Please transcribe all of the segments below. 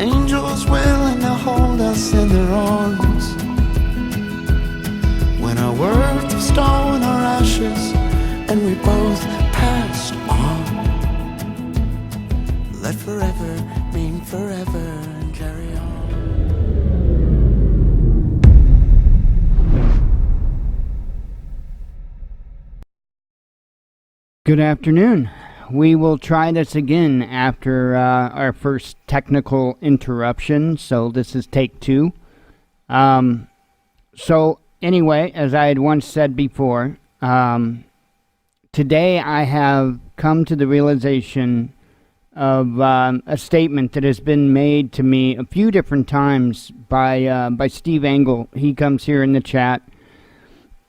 angels willing to hold us in their arms. When our worth of stone, our ashes, and we both passed on. Let forever mean forever and carry on. Good afternoon. We will try this again after our first technical interruption, so this is take 2. So anyway, as I had once said before, today I have come to the realization of a statement that has been made to me a few different times by Steve Engel. He comes here in the chat,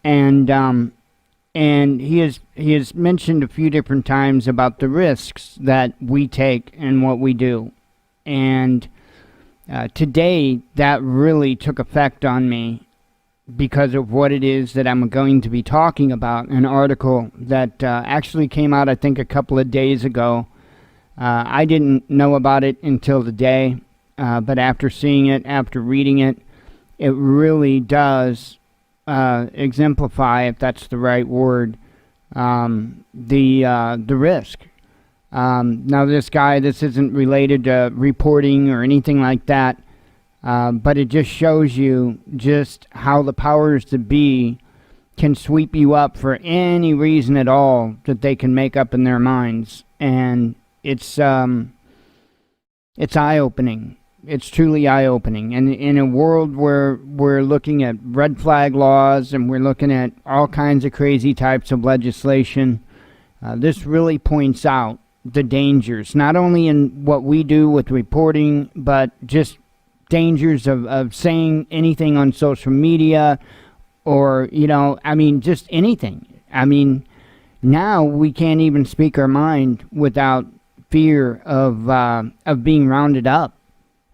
and he has mentioned a few different times about the risks that we take and what we do. And today that really took effect on me because of what it is that I'm going to be talking about. An article that actually came out, I think, a couple of days ago. I didn't know about it until today, but after seeing it, after reading it, it really does exemplify, if that's the right word, the risk. Now this isn't related to reporting or anything like that, but it just shows you just how the powers that be can sweep you up for any reason at all that they can make up in their minds. And it's eye-opening. It's truly eye-opening. And in a world where we're looking at red flag laws and we're looking at all kinds of crazy types of legislation, this really points out the dangers, not only in what we do with reporting, but just dangers of saying anything on social media or, just anything. Now we can't even speak our mind without fear of being rounded up,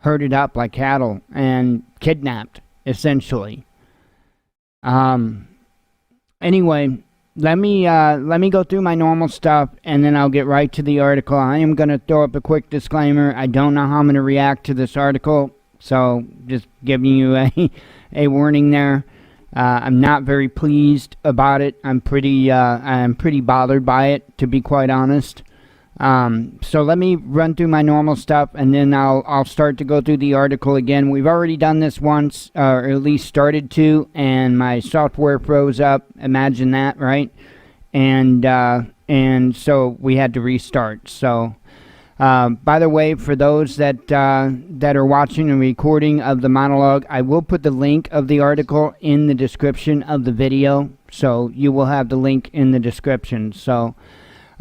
herded up like cattle, and kidnapped, essentially. Anyway, let me go through my normal stuff, and then I'll get right to the article. I am going to throw up a quick disclaimer. I don't know how I'm going to react to this article, so just giving you a warning there. I'm not very pleased about it. I'm pretty bothered by it, to be quite honest. So let me run through my normal stuff, and then I'll start to go through the article again. We've already done this once, or at least started to, and my software froze up. Imagine that, right? And so we had to restart. So, by the way, for those that are watching a recording of the monologue, I will put the link of the article in the description of the video. So you will have the link in the description. So.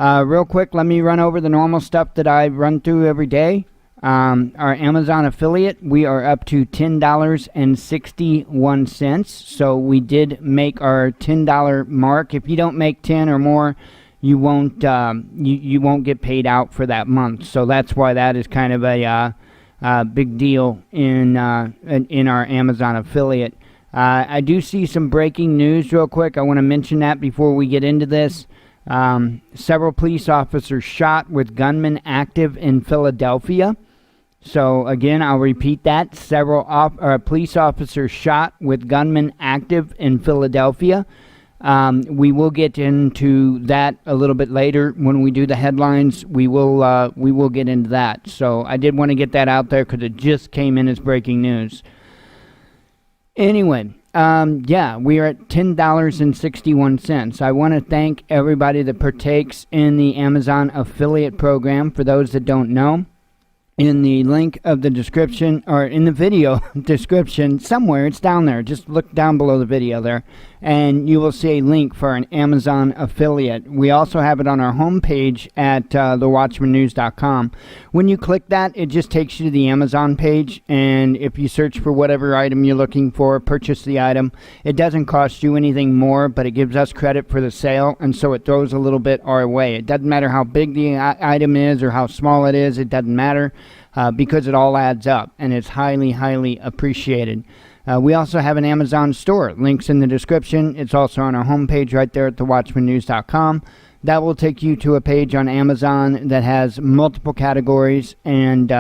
Real quick, let me run over the normal stuff that I run through every day. Our Amazon affiliate, we are up to $10.61. So we did make our $10 mark. If you don't make 10 or more, you won't you won't get paid out for that month. So that's why that is kind of a big deal in our Amazon affiliate. I do see some breaking news real quick. I want to mention that before we get into this. Several police officers shot with gunmen active in Philadelphia. So again, I'll repeat that. Several police officers shot with gunmen active in Philadelphia. We will get into that a little bit later when we do the headlines. We will get into that. So I did want to get that out there because it just came in as breaking news. Anyway. We are at $10.61. I want to thank everybody that partakes in the Amazon affiliate program. For those that don't know, in the link of the description, or in the video description, somewhere it's down there. Just look down below the video there, and you will see a link for an Amazon affiliate. We also have it on our homepage at thewatchmannews.com. When you click that, it just takes you to the Amazon page, and if you search for whatever item you're looking for, purchase the item. It doesn't cost you anything more, but it gives us credit for the sale, and so it throws a little bit our way. It doesn't matter how big the item is or how small it is. It doesn't matter. Because it all adds up, and it's highly, highly appreciated. We also have an Amazon store. Links in the description. It's also on our homepage right there at thewatchmannews.com. that will take you to a page on Amazon that has multiple categories, and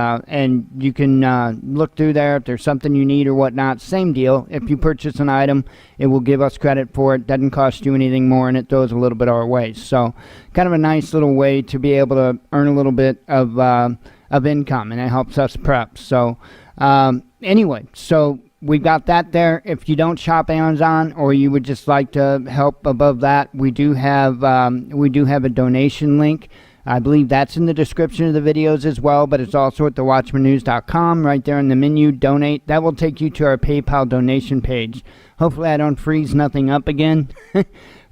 you can look through there if there's something you need or whatnot. Same deal. If you purchase an item, it will give us credit for it. Doesn't cost you anything more, and it throws a little bit our way. So kind of a nice little way to be able to earn a little bit of income, and it helps us prep. So anyway, so we got that there. If you don't shop Amazon, or you would just like to help above that, we do have a donation link. I believe that's in the description of the videos as well, but it's also at thewatchmannews.com. Right there in the menu, donate. That will take you to our PayPal donation page. Hopefully I don't freeze nothing up again.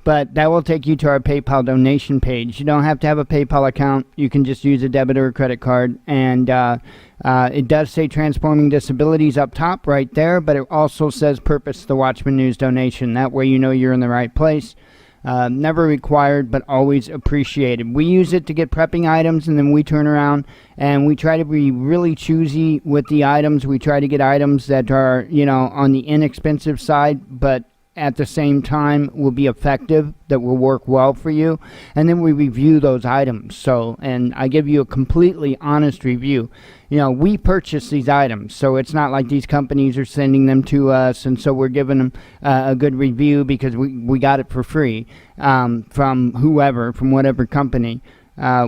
But that will take you to our PayPal donation page. You don't have to have a PayPal account. You can just use a debit or a credit card. And it does say Transforming Disabilities up top right there, but it also says Purpose the Watchman News donation. That way you know you're in the right place. Never required, but always appreciated. We use it to get prepping items, and then we turn around and we try to be really choosy with the items. We try to get items that are, on the inexpensive side, but at the same time will be effective, that will work well for you. And then we review those items. So, and I give you a completely honest review. We purchase these items, so it's not like these companies are sending them to us, and so we're giving them a good review because we got it for free from whatever company.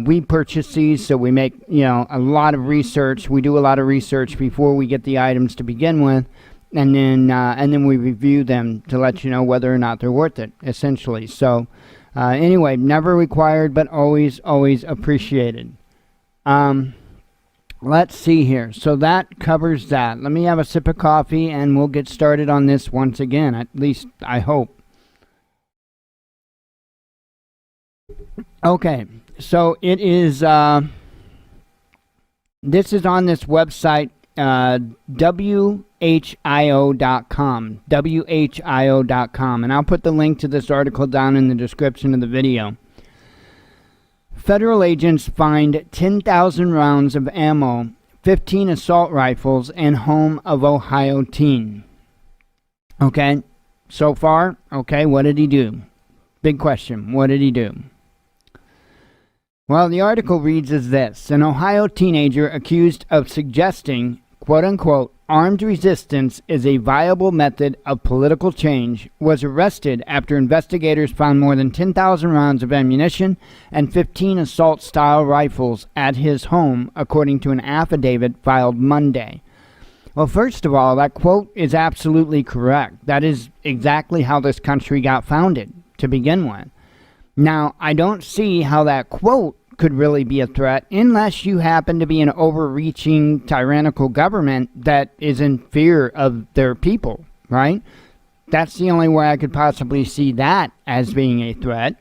We purchase these, so we make a lot of research. We do a lot of research before we get the items to begin with. And then we review them to let you know whether or not they're worth it, essentially. So, anyway, never required, but always appreciated. Let's see here. So that covers that. Let me have a sip of coffee, and we'll get started on this once again. At least I hope. Okay, so it is. This is on this website. WHIO.com, WHIO.com, and I'll put the link to this article down in the description of the video. Federal agents find 10,000 rounds of ammo, 15 assault rifles, and home of Ohio teen. Okay, so far, okay, what did he do? Big question, what did he do? Well, the article reads as this: an Ohio teenager accused of suggesting quote-unquote, armed resistance is a viable method of political change, was arrested after investigators found more than 10,000 rounds of ammunition and 15 assault-style rifles at his home, according to an affidavit filed Monday. Well, first of all, that quote is absolutely correct. That is exactly how this country got founded, to begin with. Now, I don't see how that quote could really be a threat unless you happen to be an overreaching tyrannical government that is in fear of their people, right? That's the only way I could possibly see that as being a threat.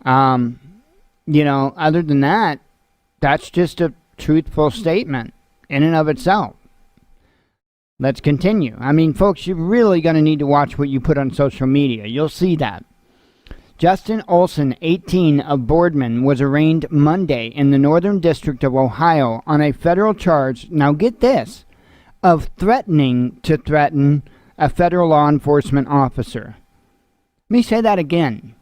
Other than that, that's just a truthful statement in and of itself. Let's continue. I mean, folks, you're really going to need to watch what you put on social media. You'll see that. Justin Olson, 18, of Boardman, was arraigned Monday in the Northern District of Ohio on a federal charge, now get this, of threatening to threaten a federal law enforcement officer. Let me say that again.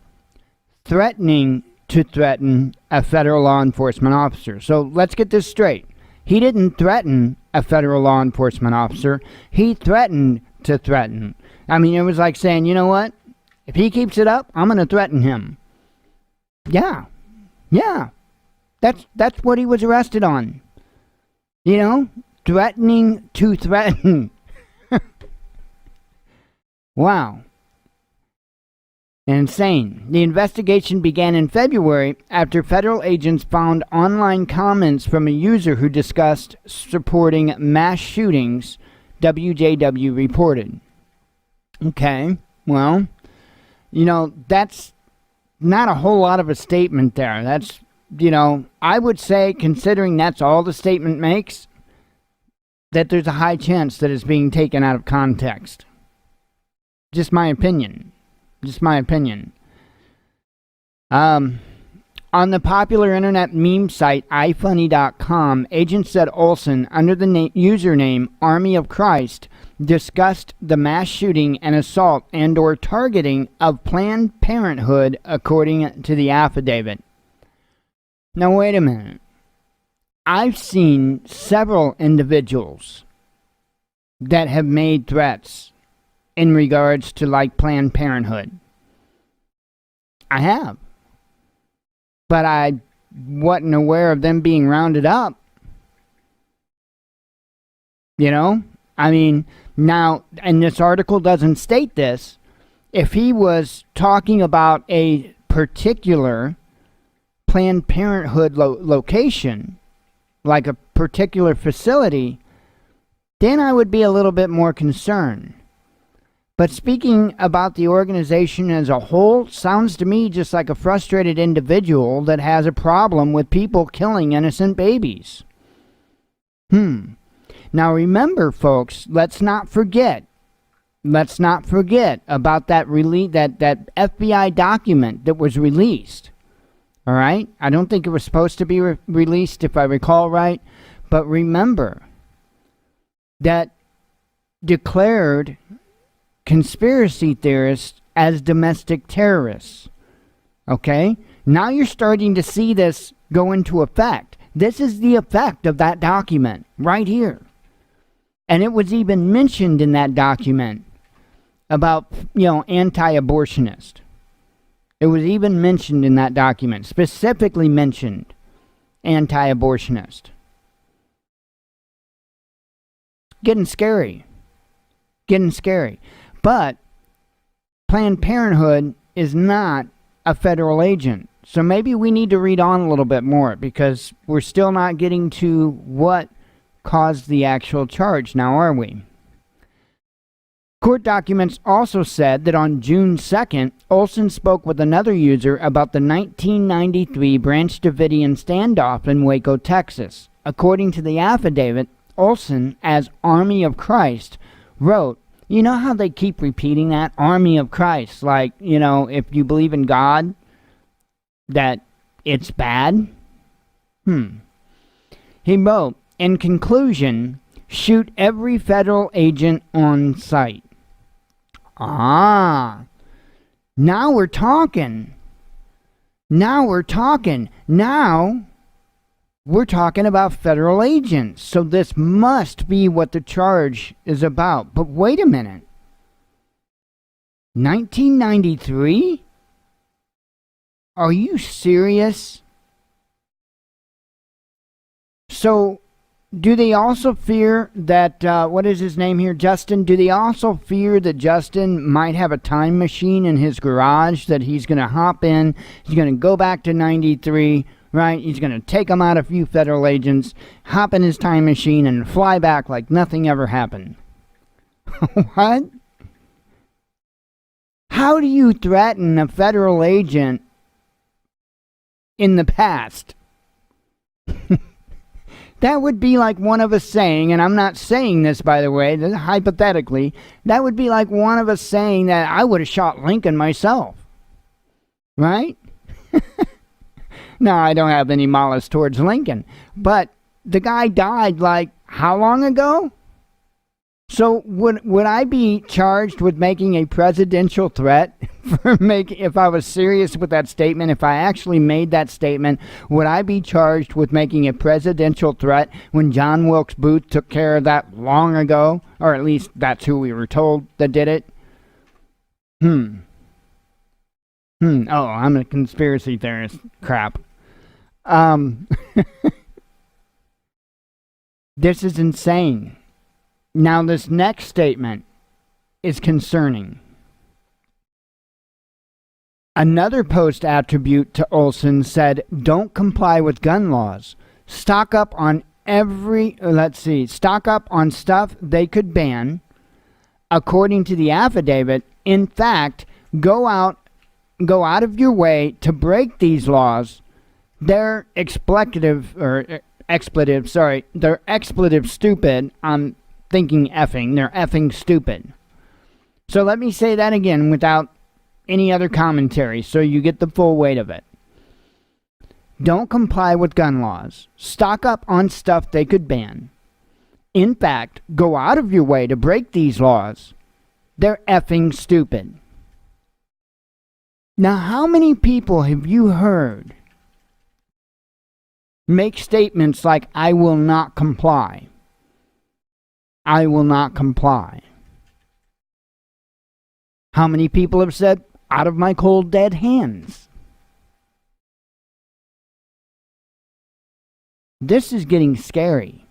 Threatening to threaten a federal law enforcement officer. So let's get this straight. He didn't threaten a federal law enforcement officer. He threatened to threaten. I mean, it was like saying, you know what? If he keeps it up, I'm going to threaten him. Yeah. That's what he was arrested on. Threatening to threaten. Wow. Insane. The investigation began in February after federal agents found online comments from a user who discussed supporting mass shootings, WJW reported. Okay, well, that's not a whole lot of a statement there. That's, I would say, considering that's all the statement makes, that there's a high chance that it's being taken out of context. Just my opinion. On the popular internet meme site ifunny.com, agents said Olson, under the username Army of Christ, discussed the mass shooting and assault and or targeting of Planned Parenthood, according to the affidavit. Now, wait a minute. I've seen several individuals that have made threats in regards to like Planned Parenthood. I have. But I wasn't aware of them being rounded up. You know? I mean, now, and this article doesn't state this, if he was talking about a particular Planned Parenthood location, like a particular facility, then I would be a little bit more concerned. But speaking about the organization as a whole sounds to me just like a frustrated individual that has a problem with people killing innocent babies. Now remember, folks, let's not forget about that that FBI document that was released. All right? I don't think it was supposed to be released, if I recall right. But remember that declared conspiracy theorists as domestic terrorists. Okay? Now you're starting to see this go into effect. This is the effect of that document right here. And it was even mentioned in that document about, anti-abortionist. It was even mentioned in that document, specifically mentioned anti-abortionist. Getting scary. But Planned Parenthood is not a federal agent. So maybe we need to read on a little bit more, because we're still not getting to what caused the actual charge, now are we? Court documents also said that on June 2nd, Olson spoke with another user about the 1993 Branch Davidian standoff in Waco, Texas. According to the affidavit, Olson, as Army of Christ, wrote, you know how they keep repeating that? Army of Christ. Like, if you believe in God, that it's bad? He wrote, in conclusion, shoot every federal agent on site. Now we're talking. Now we're talking about federal agents. So this must be what the charge is about. But wait a minute. 1993? Are you serious? So, do they also fear that, what is his name here, Justin? Do they also fear that Justin might have a time machine in his garage that he's going to hop in, he's going to go back to 93, right? He's going to take them out a few federal agents, hop in his time machine, and fly back like nothing ever happened. What? How do you threaten a federal agent in the past? That would be like one of us saying, and I'm not saying this, by the way, hypothetically, that would be like one of us saying that I would have shot Lincoln myself. Right? Now, I don't have any malice towards Lincoln, but the guy died like how long ago? So would I be charged with making a presidential threat if I was serious with that statement? If I actually made that statement, would I be charged with making a presidential threat when John Wilkes Booth took care of that long ago? Or at least that's who we were told that did it. Oh, I'm a conspiracy theorist. Crap. This is insane. Now, this next statement is concerning. Another post attribute to Olson said, don't comply with gun laws. Stock up on stock up on stuff they could ban. According to the affidavit, in fact, go out of your way to break these laws. They're expletive stupid. I'm thinking effing. They're effing stupid. So let me say that again without any other commentary so you get the full weight of it. Don't comply with gun laws. Stock up on stuff they could ban. In fact, go out of your way to break these laws. They're effing stupid. Now, how many people have you heard make statements like, I will not comply. I will not comply. How many people have said, out of my cold dead hands? This is getting scary.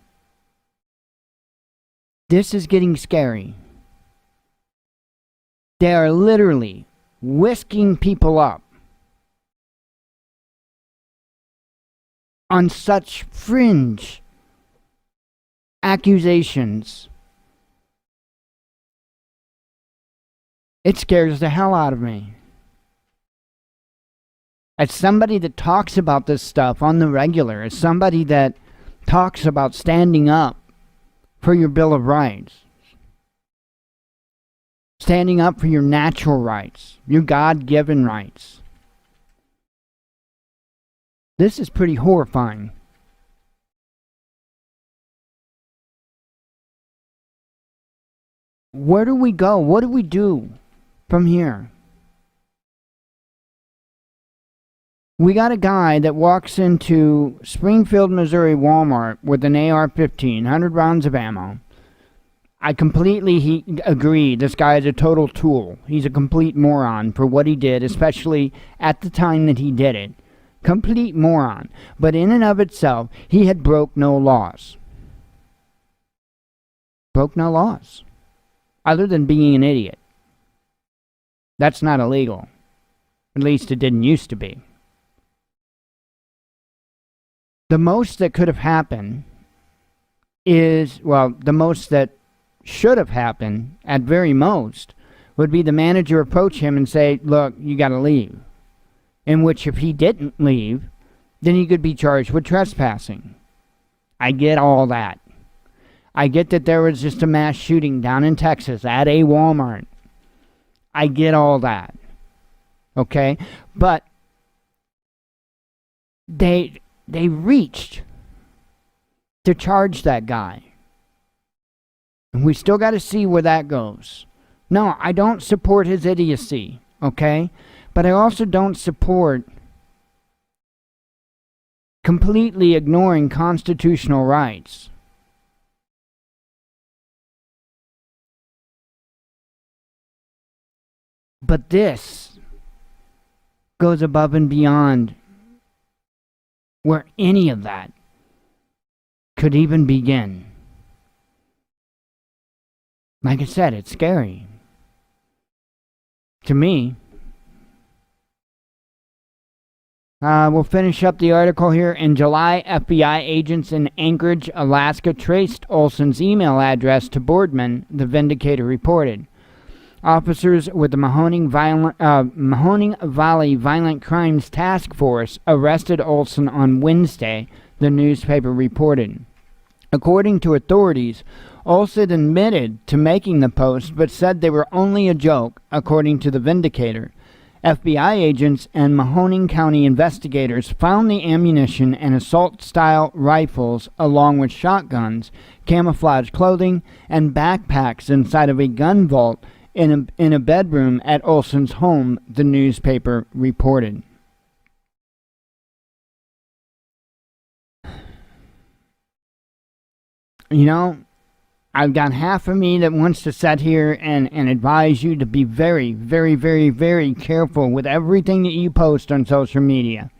This is getting scary. They are literally whisking people up on such fringe accusations. It scares the hell out of me. As somebody that talks about this stuff on the regular, as somebody that talks about standing up for your Bill of Rights, standing up for your natural rights, your God-given rights, this is pretty horrifying. Where do we go? What do we do from here? We got a guy that walks into Springfield, Missouri Walmart with an AR-15, 100 rounds of ammo. I completely agree. This guy is a total tool. He's a complete moron for what he did, especially at the time that he did it. Complete moron. But in and of itself, he had broke no laws. Broke no laws. Other than being an idiot. That's not illegal. At least it didn't used to be. The most that could have happened is, well, the most that should have happened, at very most, would be the manager approach him and say, look, you gotta leave. In which, if he didn't leave, then he could be charged with trespassing. I get all that. I get that there was just a mass shooting down in Texas at a Walmart. I get all that. Okay? But they reached to charge that guy. And we still got to see where that goes. No, I don't support his idiocy, okay? But I also don't support completely ignoring constitutional rights. But this goes above and beyond where any of that could even begin. Like I said, it's scary. To me. We'll finish up the article here. In July, FBI agents in Anchorage, Alaska traced Olson's email address to Boardman, the Vindicator reported. Officers with the Mahoning Valley Violent Crimes Task Force arrested Olson on Wednesday, the newspaper reported. According to authorities, Olson admitted to making the post, but said they were only a joke, according to the Vindicator. FBI agents and Mahoning County investigators found the ammunition and assault-style rifles, along with shotguns, camouflage clothing, and backpacks inside of a gun vault in a bedroom at Olson's home, the newspaper reported. You know, I've got half of me that wants to sit here and advise you to be very, very, very, very careful with everything that you post on social media.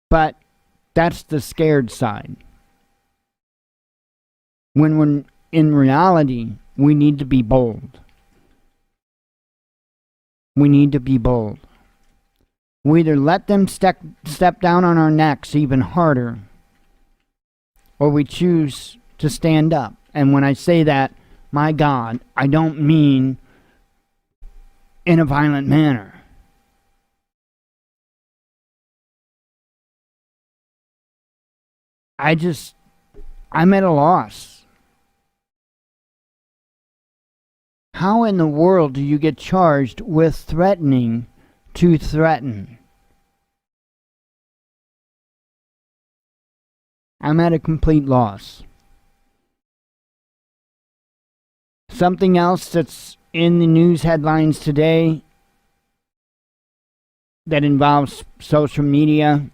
But that's the scared side. When in reality, we need to be bold. We need to be bold. We either let them step down on our necks even harder, or we choose to stand up. And when I say that, my God, I don't mean in a violent manner. I'm at a loss. How in the world do you get charged with threatening to threaten? I'm at a complete loss. Something else that's in the news headlines today that involves social media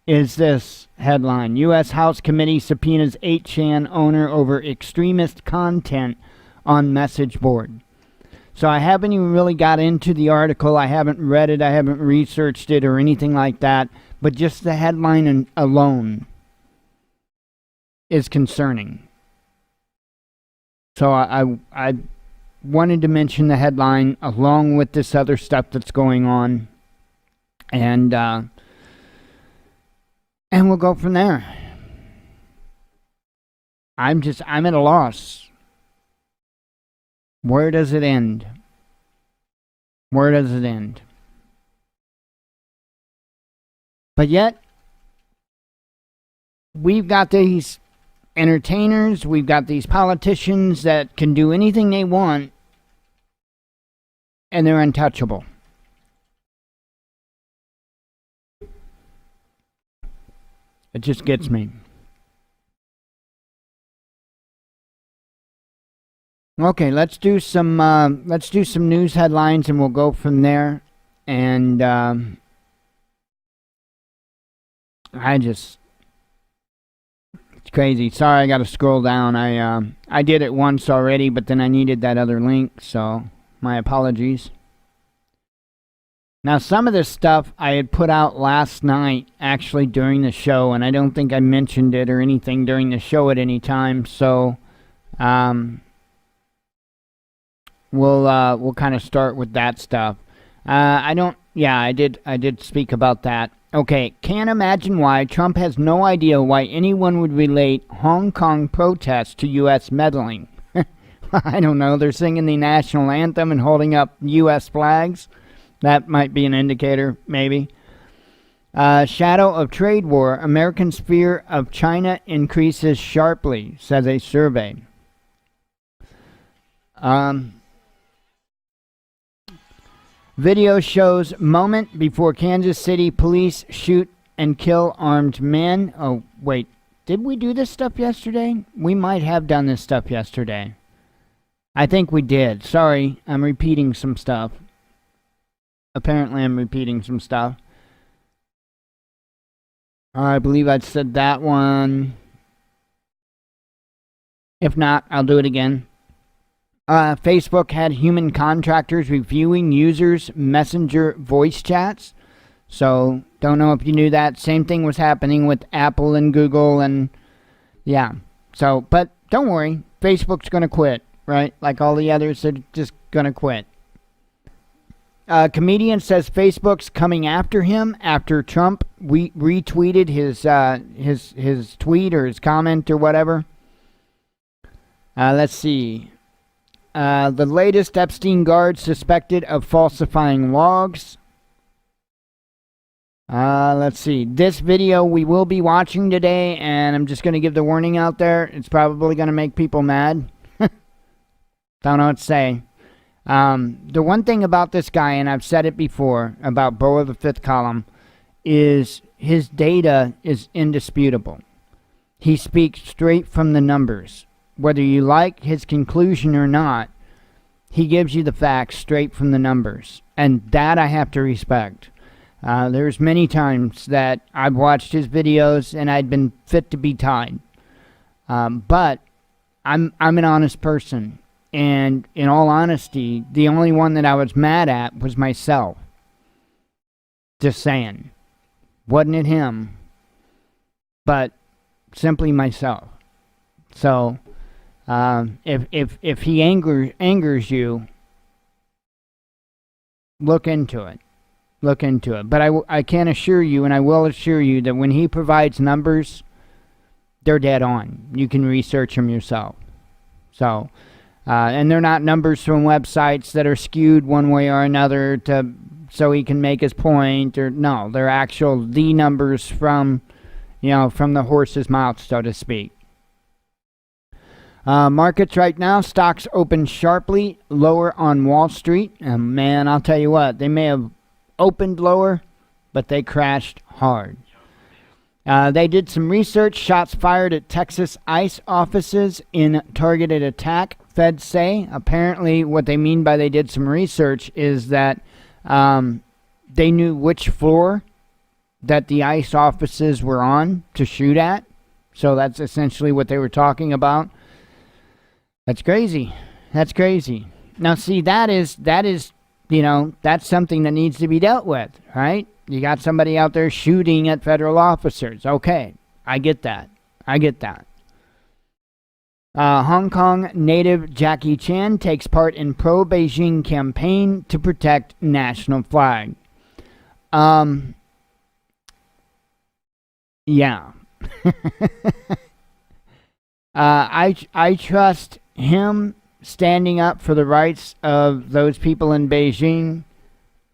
is this headline. U.S. House Committee subpoenas 8chan owner over extremist content on message board. So I haven't even really got into the article. I haven't read it. I haven't researched it or anything like that. But just the headline alone is concerning. So I wanted to mention the headline along with this other stuff that's going on. And we'll go from there. I'm at a loss. Where does it end? Where does it end? But yet, we've got these entertainers, we've got these politicians that can do anything they want, and they're untouchable. It just gets me. Okay, let's do some news headlines, and we'll go from there. And it's crazy. Sorry, I got to scroll down. I did it once already, but then I needed that other link, so my apologies. Now, some of this stuff I had put out last night, actually during the show, and I don't think I mentioned it or anything during the show at any time. So, we'll kind of start with that stuff. I did speak about that. Okay, can't imagine why Trump has no idea why anyone would relate Hong Kong protests to U.S. meddling. I don't know. They're singing the national anthem and holding up U.S. flags. That might be an indicator, maybe. Shadow of trade war. Americans' fear of China increases sharply, says a survey. Video shows moment before Kansas City police shoot and kill armed men. Oh, wait. Did we do this stuff yesterday? We might have done this stuff yesterday. I think we did. Sorry, I'm repeating some stuff. Apparently I'm repeating some stuff. I believe I said that one. If not, I'll do it again. Facebook had human contractors reviewing users' messenger voice chats. So, don't know if you knew that. Same thing was happening with Apple and Google and yeah. So, but don't worry. Facebook's going to quit, right? Like all the others, they're just going to quit. Comedian says Facebook's coming after him after Trump retweeted his tweet or his comment or whatever. Let's see. The latest Epstein guard suspected of falsifying logs. Let's see. This video we will be watching today, and I'm just going to give the warning out there. It's probably going to make people mad. Don't know what to say. The one thing about this guy, and I've said it before about Beau of the Fifth Column, is his data is indisputable. He speaks straight from the numbers. Whether you like his conclusion or not, he gives you the facts straight from the numbers. And that I have to respect. There's many times that I've watched his videos and I'd been fit to be tied. But I'm an honest person. And in all honesty, the only one that I was mad at was myself. Just saying. Wasn't it him, but simply myself. So, if he angers you, look into it. Look into it. But I can assure you, and I will assure you, that when he provides numbers, they're dead on. You can research them yourself. So... and they're not numbers from websites that are skewed one way or another so he can make his point. Or no, they're the numbers from the horse's mouth, so to speak. Markets right now, stocks open sharply lower on Wall Street. And man, I'll tell you what, they may have opened lower, but they crashed hard. They did some research. Shots fired at Texas ICE offices in targeted attack, Feds say. Apparently, what they mean by they did some research is that they knew which floor that the ICE offices were on to shoot at. So that's essentially what they were talking about. That's crazy. That's crazy. Now, see, that is, that's something that needs to be dealt with, right? You got somebody out there shooting at federal officers. Okay, I get that. Hong Kong native Jackie Chan takes part in pro-Beijing campaign to protect national flag. Yeah. I trust him standing up for the rights of those people in Beijing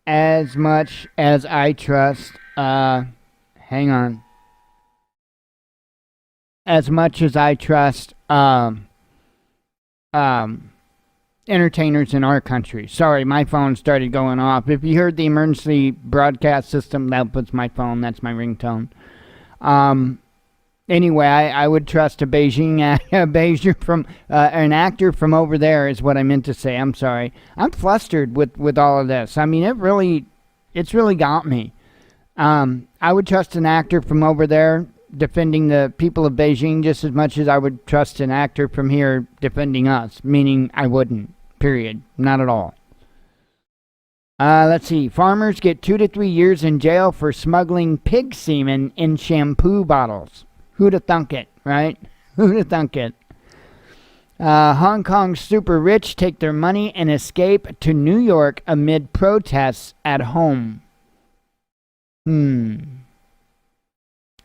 as much as I trust, hang on. As much as I trust, entertainers in our country. Sorry, my phone started going off. If you heard the emergency broadcast system, that was my phone. That's my ringtone. Anyway, I would trust a Beijing from an actor from over there is what I meant to say. I'm sorry. I'm flustered with all of this. I mean, it's really got me. I would trust an actor from over there defending the people of Beijing just as much as I would trust an actor from here defending us, meaning I wouldn't, period. Not at all. Let's see. Farmers get 2 to 3 years in jail for smuggling pig semen in shampoo bottles. Who'd have thunk it, right? Who'd have thunk it? Hong Kong super rich take their money and escape to New York amid protests at home.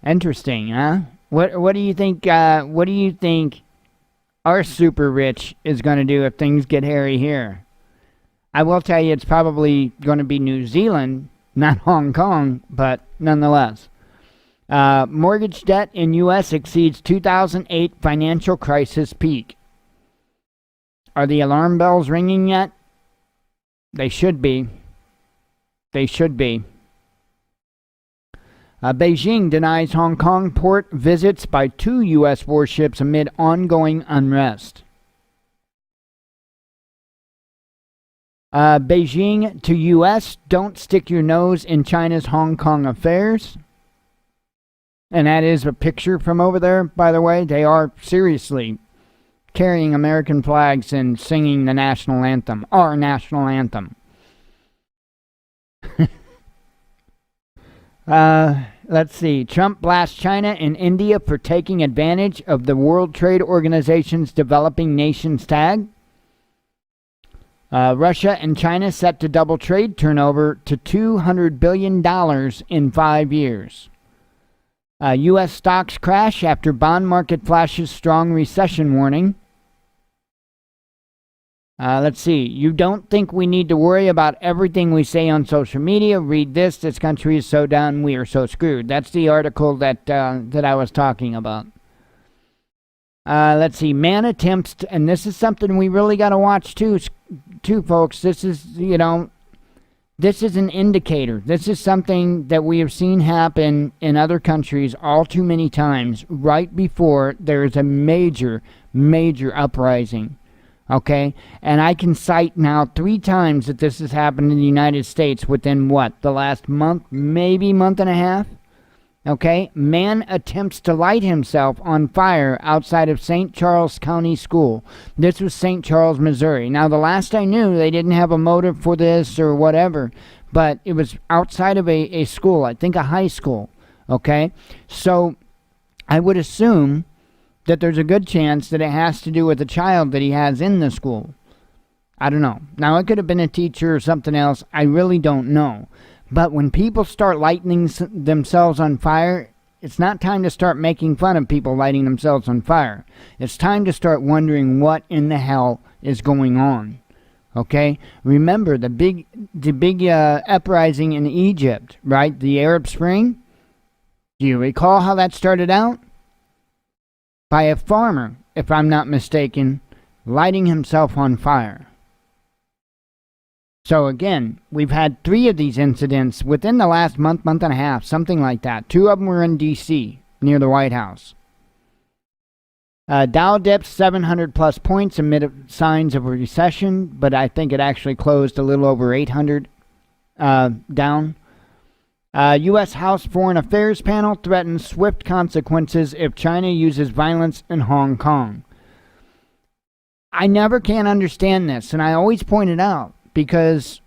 Interesting, huh? What do you think? What do you think our super rich is going to do if things get hairy here? I will tell you, it's probably going to be New Zealand, not Hong Kong, but nonetheless. Mortgage debt in U.S. exceeds 2008 financial crisis peak. Are the alarm bells ringing yet? They should be. Beijing denies Hong Kong port visits by 2 U.S. warships amid ongoing unrest. Beijing to U.S. don't stick your nose in China's Hong Kong affairs. And that is a picture from over there, by the way. They are seriously carrying American flags and singing the national anthem, our national anthem. Let's see. Trump blasts China and India for taking advantage of the World Trade Organization's developing nations tag. Russia and China set to double trade turnover to $200 billion in 5 years. U.S. stocks crash after bond market flashes strong recession warning. Let's see. You don't think we need to worry about everything we say on social media? Read this. This country is so down. We are so screwed. That's the article that I was talking about. Let's see. Man attempts to, and this is something we really got to watch too, folks. This is, this is an indicator. This is something that we have seen happen in other countries all too many times right before there is a major, major uprising. Okay? And I can cite now 3 times that this has happened in the United States within the last month, maybe month and a half? Okay? Man attempts to light himself on fire outside of St. Charles County School. This was St. Charles, Missouri. Now, the last I knew, they didn't have a motive for this or whatever, but it was outside of a school, I think a high school. Okay? So, I would assume that there's a good chance that it has to do with a child that he has in the school. I don't know. Now, it could have been a teacher or something else. I really don't know. But when people start lighting themselves on fire, it's not time to start making fun of people lighting themselves on fire. It's time to start wondering what in the hell is going on. Okay? Remember the big uprising in Egypt, right? The Arab Spring? Do you recall how that started out? By a farmer, if I'm not mistaken, lighting himself on fire. So again, we've had 3 of these incidents within the last month and a half, something like that. 2 of them were in D.C., near the White House. Dow dipped 700 plus points amid signs of a recession, but I think it actually closed a little over 800 down. U.S. House Foreign Affairs panel threatens swift consequences if China uses violence in Hong Kong. I never can understand this, and I always point it out, because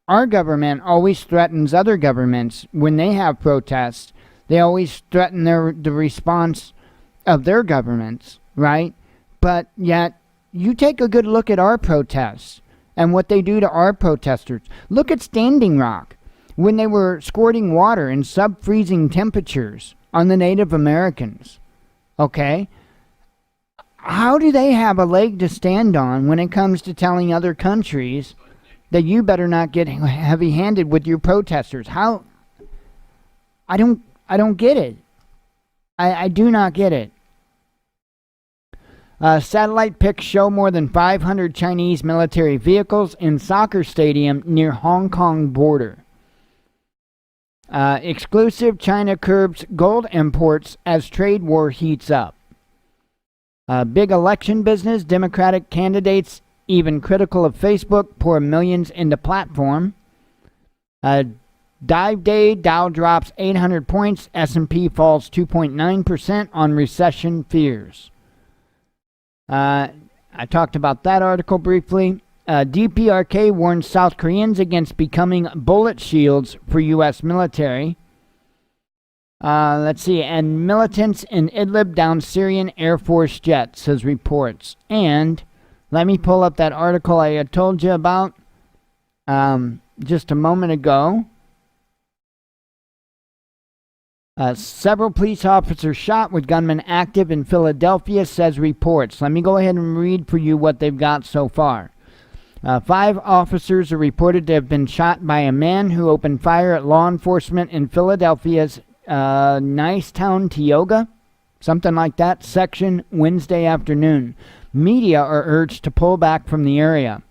our government always threatens other governments when they have protests. They always threaten the response of their governments, right? But yet, you take a good look at our protests and what they do to our protesters. Look at Standing Rock, when they were squirting water in sub-freezing temperatures on the Native Americans. Okay? How do they have a leg to stand on when it comes to telling other countries that you better not get heavy-handed with your protesters? How? I don't get it. I do not get it. Satellite pics show more than 500 Chinese military vehicles in soccer stadium near Hong Kong border. Exclusive: China curbs gold imports as trade war heats up. Big election business: Democratic candidates, even critical of Facebook, pour millions into platform. Dive day: Dow drops 800 points, S&P falls 2.9% on recession fears. I talked about that article briefly. DPRK warns South Koreans against becoming bullet shields for U.S. military. Let's see. And militants in Idlib down Syrian Air Force jet, says reports. And let me pull up that article I had told you about just a moment ago. Several police officers shot with gunmen active in Philadelphia, says reports. Let me go ahead and read for you what they've got so far. 5 officers are reported to have been shot by a man who opened fire at law enforcement in Philadelphia's Nicetown, Tioga, something like that, section Wednesday afternoon. Media are urged to pull back from the area.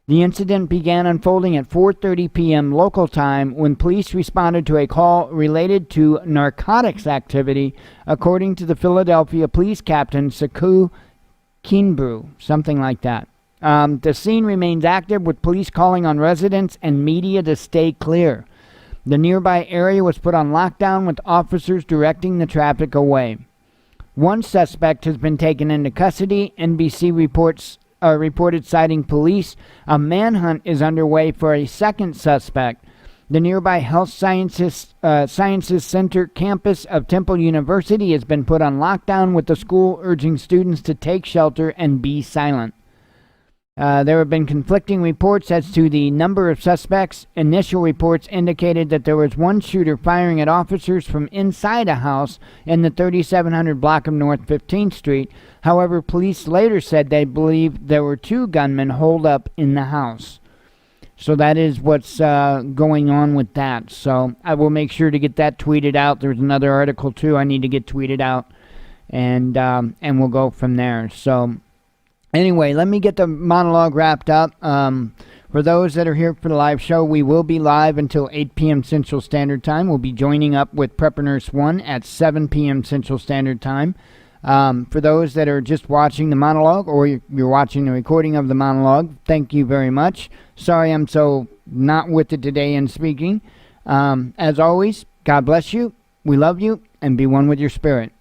The incident began unfolding at 4:30 p.m. local time when police responded to a call related to narcotics activity, according to the Philadelphia police captain, Saku Kinbrew, something like that. The scene remains active, with police calling on residents and media to stay clear. The nearby area was put on lockdown, with officers directing the traffic away. One suspect has been taken into custody. NBC reported citing police. A manhunt is underway for a second suspect. The nearby Health Sciences Center campus of Temple University has been put on lockdown, with the school urging students to take shelter and be silent. There have been conflicting reports as to the number of suspects. Initial reports indicated that there was one shooter firing at officers from inside a house in the 3700 block of North 15th Street. However, police later said they believe there were 2 gunmen holed up in the house. So that is what's going on with that. So I will make sure to get that tweeted out. There's another article too I need to get tweeted out, and we'll go from there. So anyway, let me get the monologue wrapped up. For those that are here for the live show, we will be live until 8 p.m. Central Standard Time. We'll be joining up with Prepper Nurse 1 at 7 p.m. Central Standard Time. For those that are just watching the monologue, or you're watching the recording of the monologue, thank you very much. Sorry I'm so not with it today in speaking. As always, God bless you. We love you, and be one with your spirit.